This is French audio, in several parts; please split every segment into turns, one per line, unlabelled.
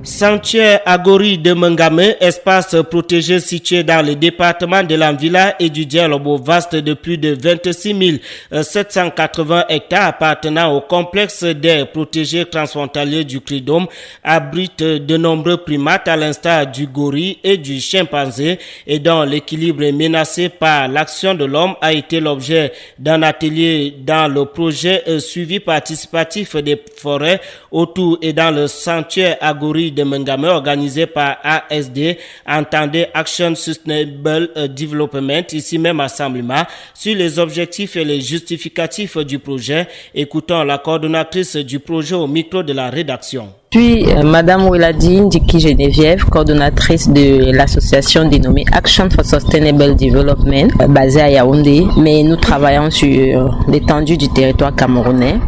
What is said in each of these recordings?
Sanctuaire Agori de Mengamé, espace protégé situé dans le département de l'Anvila et du Dielobo, vaste de plus de 26 780 hectares appartenant au complexe d'aires protégées transfrontaliers du Cridome, abrite de nombreux primates à l'instar du gorille et du chimpanzé et dont l'équilibre est menacé par l'action de l'homme a été l'objet d'un atelier dans le projet suivi participatif des forêts autour et dans le sanctuaire Agori de Mengamé organisé par ASD, entendez Action Sustainable Development, ici même à Samblima, sur les objectifs et les justificatifs du projet. Écoutons la coordonnatrice du projet au micro de la rédaction.
Je suis Madame Oueladine Diki Geneviève, coordonnatrice de l'association dénommée Action for Sustainable Development, basée à Yaoundé, mais nous travaillons sur l'étendue du territoire camerounais.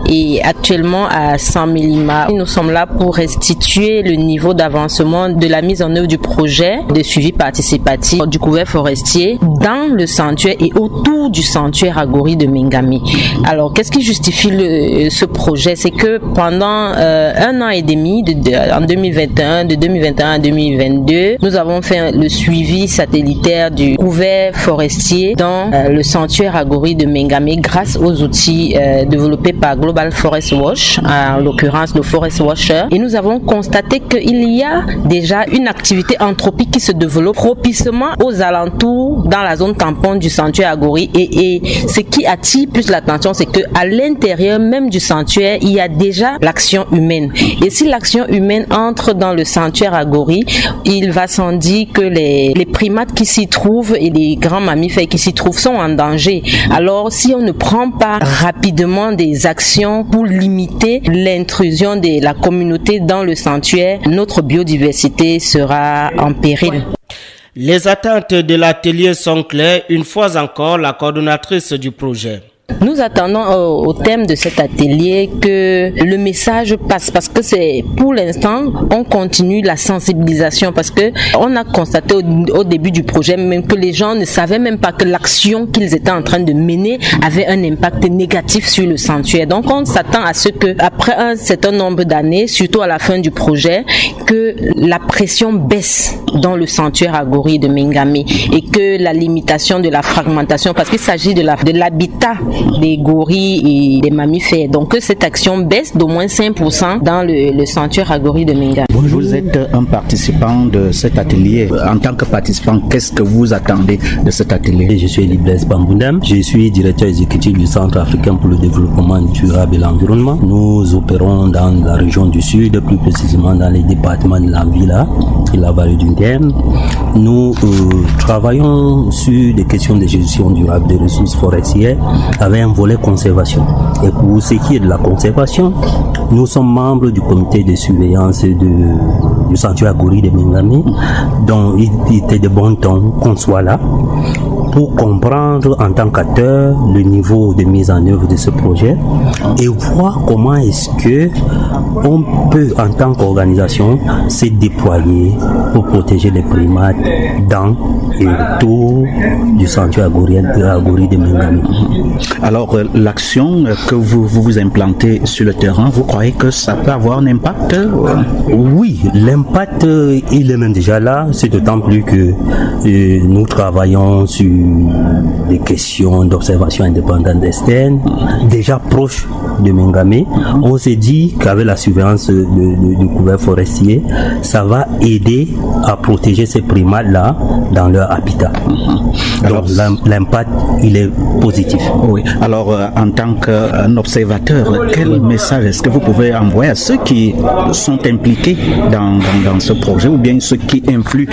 Et actuellement à Samblima, nous sommes là pour restituer le niveau d'avancement de la mise en œuvre du projet de suivi participatif du couvert forestier dans le sanctuaire et autour du sanctuaire Agori de Mengamé. Alors, qu'est-ce qui justifie ce projet? C'est que pendant un an et demi, en 2021, de 2021 à 2022, nous avons fait le suivi satellitaire du couvert forestier dans le sanctuaire Agori de Mengamé grâce aux outils développés par Global Forest Watch, en l'occurrence le Forest Watcher, et nous avons constaté qu'il y a déjà une activité anthropique qui se développe propicement aux alentours dans la zone tampon du sanctuaire Agori et ce qui attire plus l'attention, c'est que à l'intérieur même du sanctuaire, il y a déjà l'action humaine. Et si l'action humaine entre dans le sanctuaire Agori, il va sans dire que les primates qui s'y trouvent et les grands mammifères qui s'y trouvent sont en danger. Alors si on ne prend pas rapidement des actions pour limiter l'intrusion de la communauté dans le sanctuaire, notre biodiversité sera en péril.
Les attentes de l'atelier sont claires, une fois encore la coordonnatrice du projet.
Nous attendons au thème de cet atelier que le message passe parce que c'est pour l'instant on continue la sensibilisation parce que on a constaté au début du projet même que les gens ne savaient même pas que l'action qu'ils étaient en train de mener avait un impact négatif sur le sanctuaire. Donc on s'attend à ce que après un certain nombre d'années, surtout à la fin du projet, que la pression baisse dans le sanctuaire Agori de Mengamé et que la limitation de la fragmentation, parce qu'il s'agit de l'habitat des gorilles et des mammifères. Donc que cette action baisse d'au moins 5% dans le sanctuaire Agori de Mengamé.
Bonjour. Vous êtes un participant de cet atelier. En tant que participant, qu'est-ce que vous attendez de cet atelier?
Je suis Elie Blaise Bamboundem. Je suis directeur exécutif du Centre africain pour le développement durable et l'environnement. Nous opérons dans la région du Sud, plus précisément dans les départements de l'Anvila et la vallée du Ndem. Nous travaillons sur des questions de gestion durable des ressources forestières avec un volet conservation. Et pour ce qui est de la conservation, nous sommes membres du comité de surveillance du sanctuaire Agori de Mengamé, dont il était de bon ton qu'on soit là pour comprendre en tant qu'acteur le niveau de mise en œuvre de ce projet et voir comment est-ce que on peut en tant qu'organisation se déployer pour protéger les primates dans et autour du sanctuaire Agori de Mengamé.
Alors l'action que vous implantez sur le terrain, vous croyez que ça peut avoir un impact?
Oui, l'impact il est même déjà là, c'est d'autant plus que nous travaillons sur des questions d'observation indépendante externe, déjà proche de Mengamé. On s'est dit qu'avec la surveillance du couvert forestier, ça va aider à protéger ces primates-là dans leur habitat. Donc l'impact, il est positif.
Oui. Alors, en tant qu'observateur, quel message est-ce que vous pouvez envoyer à ceux qui sont impliqués dans ce projet ou bien ceux qui influent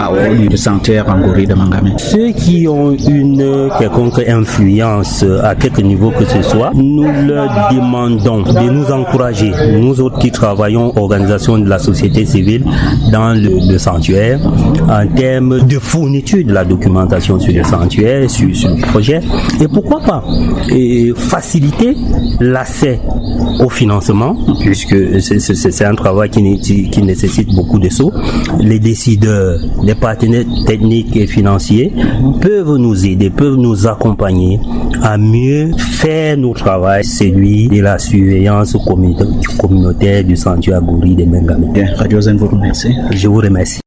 au niveau du sanctuaire Agori de Mengamé?
Ceux qui ont une quelconque influence à quelque niveau que ce soit, nous leur demandons de nous encourager, nous autres qui travaillons organisation de la société civile dans le sanctuaire, en termes de fourniture de la documentation sur le sanctuaire, sur le projet, et pourquoi pas faciliter l'accès au financement, puisque c'est un travail qui nécessite beaucoup de sous. Les décideurs, les partenaires techniques et financiers peuvent nous aider, peuvent nous accompagner à mieux faire nos travaux. C'est celui de la surveillance communautaire du sanctuaire Agori de Mengamé.
Bien, Radio Zen vous remercie.
Je vous remercie.